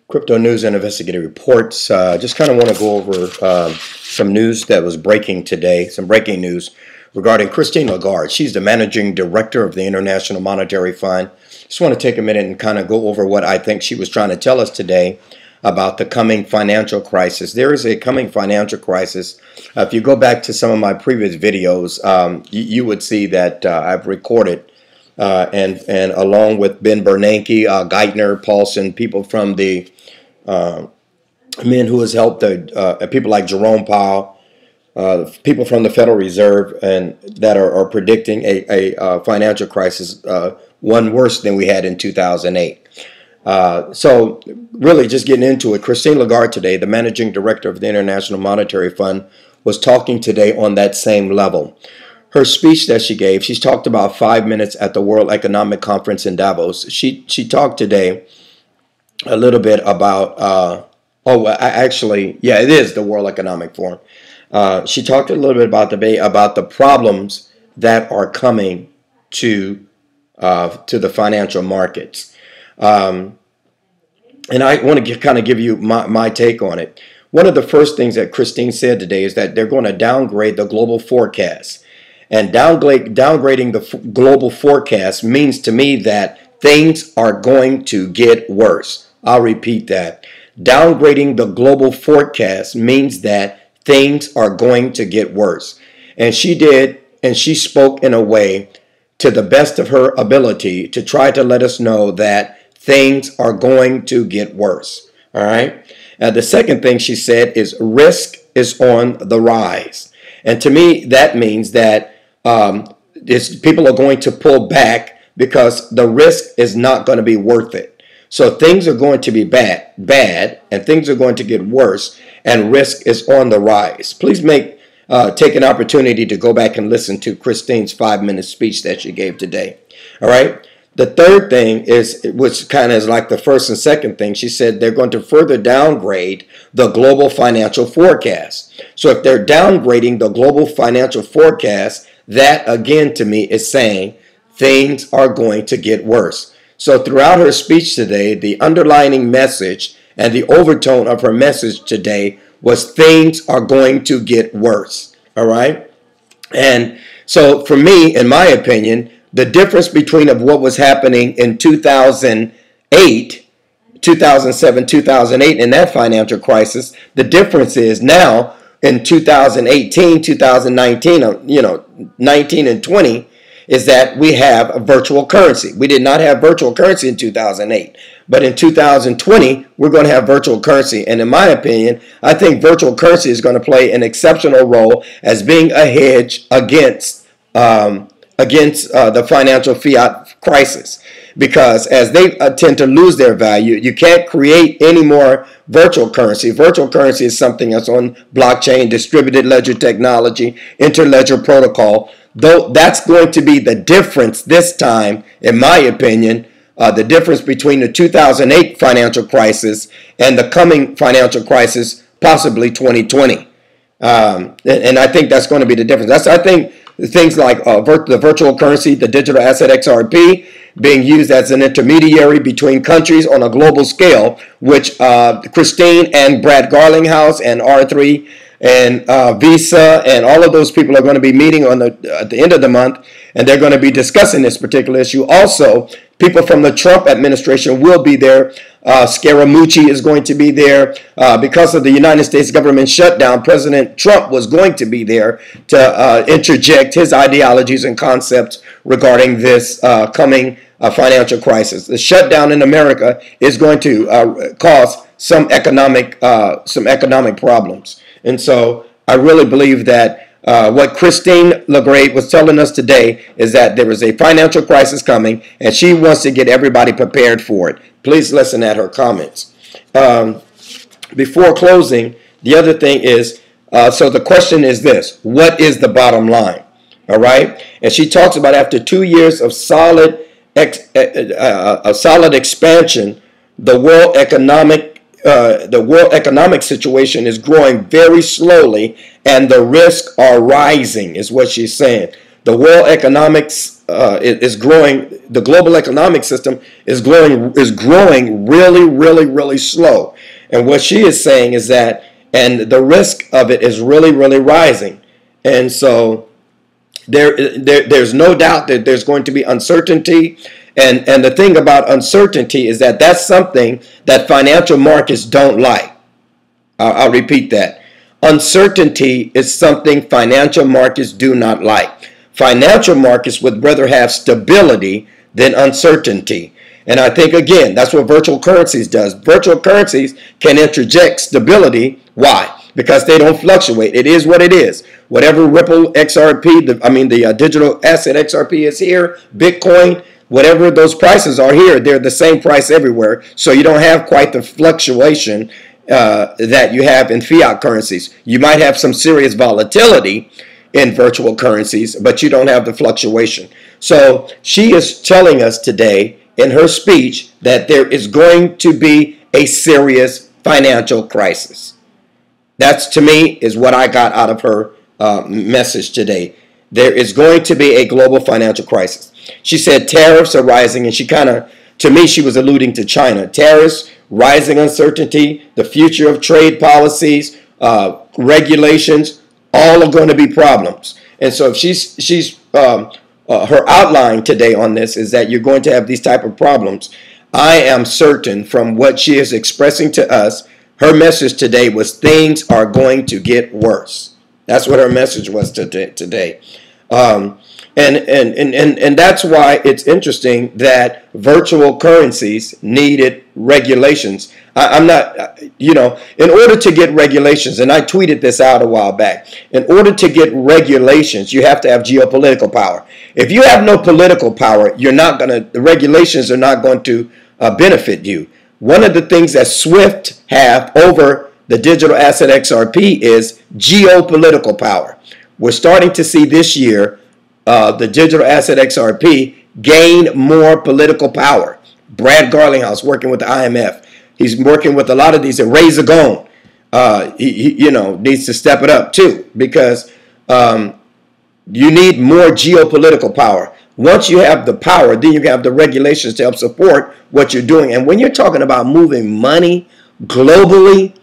Crypto news and investigative reports. Just kind of want to go over some news that was breaking today, some breaking news regarding Christine Lagarde. She's the managing director of the International Monetary Fund. Just want to take a minute and kind of go over what I think she was trying to tell us today about the coming financial crisis. There is a coming financial crisis. If you go back to some of my previous videos, you would see that I've recorded and along with Ben Bernanke, Geithner, Paulson, people from the men who has helped people like Jerome Powell, people from the Federal Reserve, and that are predicting a financial crisis, one worse than we had in 2008. So really just getting into it, Christine Lagarde today, the managing director of the International Monetary Fund, was talking today on that same level. Her speech that she gave, she's talked about 5 minutes at the World Economic Conference in Davos. She talked today a little bit about, it is the World Economic Forum. She talked a little bit about the problems that are coming to the financial markets. And I want to kind of give you my take on it. One of the first things that Christine said today is that they're going to downgrade the global forecast. And downgrading the global forecast means to me that things are going to get worse. I'll repeat that. Downgrading the global forecast means that things are going to get worse. And she did, and she spoke in a way to the best of her ability to try to let us know that things are going to get worse. All right. The second thing she said is risk is on the rise. And to me, that means that people are going to pull back because the risk is not going to be worth it. So things are going to be bad, and things are going to get worse, and risk is on the rise. Please take an opportunity to go back and listen to Christine's 5-minute speech that she gave today. All right. The third thing is, which kind of is like the first and second thing, she said they're going to further downgrade the global financial forecast. So if they're downgrading the global financial forecast, that again to me is saying things are going to get worse. So throughout her speech today, the underlining message and the overtone of her message today was things are going to get worse. All right. And so for me, in my opinion, the difference between of what was happening in 2008, 2007, 2008 in that financial crisis, the difference is now in 2018, 2019, 19 and 20, is that we have a virtual currency. We did not have virtual currency in 2008, but in 2020, we're going to have virtual currency. And in my opinion, I think virtual currency is going to play an exceptional role as being a hedge against the financial fiat crisis, because as they tend to lose their value, you can't create any more virtual currency. Virtual currency is something that's on blockchain, distributed ledger technology, interledger protocol. Though that's going to be the difference this time, in my opinion, the difference between the 2008 financial crisis and the coming financial crisis, possibly 2020. And I think that's going to be the difference. I think things like the virtual currency, the digital asset XRP, being used as an intermediary between countries on a global scale, which Christine and Brad Garlinghouse and R3 and Visa and all of those people are going to be meeting at the end of the month, and they're going to be discussing this particular issue. Also, people from the Trump administration will be there. Scaramucci is going to be there. Because of the United States government shutdown, President Trump was going to be there to interject his ideologies and concepts regarding this coming financial crisis. The shutdown in America is going to cause some economic problems. And so I really believe that what Christine Lagarde was telling us today is that there is a financial crisis coming, and she wants to get everybody prepared for it. Please listen at her comments. Before closing, the other thing is, so the question is this: what is the bottom line? All right. And she talks about after 2 years of solid expansion, the world economic situation is growing very slowly, and the risks are rising, is what she's saying. The world economics is growing. The global economic system is growing really slow. And what she is saying is that, and the risk of it is really rising. And so there's no doubt that there's going to be uncertainty. And the thing about uncertainty is that that's something that financial markets don't like. I'll repeat that. Uncertainty is something financial markets do not like. Financial markets would rather have stability than uncertainty. And I think, again, that's what virtual currencies does. Virtual currencies can interject stability. Why? Because they don't fluctuate. It is what it is. Whatever Ripple XRP, the digital asset XRP is here, Bitcoin, whatever those prices are here, they're the same price everywhere. So you don't have quite the fluctuation that you have in fiat currencies. You might have some serious volatility in virtual currencies, but you don't have the fluctuation. So she is telling us today in her speech that there is going to be a serious financial crisis. That's, to me, is what I got out of her message today. There is going to be a global financial crisis. She said tariffs are rising, and to me, she was alluding to China. Tariffs, rising uncertainty, the future of trade policies, regulations, all are going to be problems. And so if her outline today on this is that you're going to have these type of problems. I am certain from what she is expressing to us, her message today was things are going to get worse. That's what her message was today. And that's why it's interesting that virtual currencies needed regulations. In order to get regulations, and I tweeted this out a while back, in order to get regulations, you have to have geopolitical power. If you have no political power, the regulations are not going to benefit you. One of the things that SWIFT have over the digital asset XRP is geopolitical power. We're starting to see this year the digital asset XRP gain more political power. Brad Garlinghouse working with the IMF. He's working with a lot of these. And Ray Zagone, he needs to step it up too, because you need more geopolitical power. Once you have the power, then you have the regulations to help support what you're doing. And when you're talking about moving money globally,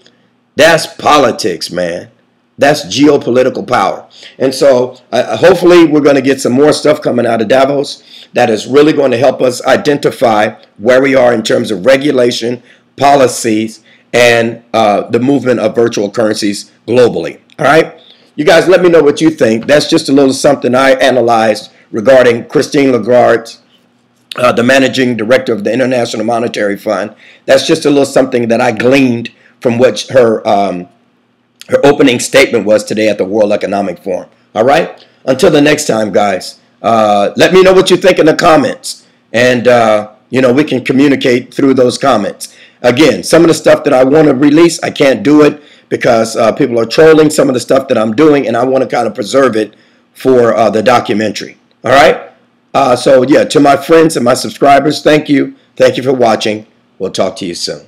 that's politics, man. That's geopolitical power. And so hopefully we're going to get some more stuff coming out of Davos that is really going to help us identify where we are in terms of regulation, policies, and the movement of virtual currencies globally. All right? You guys, let me know what you think. That's just a little something I analyzed regarding Christine Lagarde, the managing director of the International Monetary Fund. That's just a little something that I gleaned from what her opening statement was today at the World Economic Forum. All right? Until the next time, guys, let me know what you think in the comments. And, we can communicate through those comments. Again, some of the stuff that I want to release, I can't do it because people are trolling some of the stuff that I'm doing, and I want to kind of preserve it for the documentary. All right? To my friends and my subscribers, thank you. Thank you for watching. We'll talk to you soon.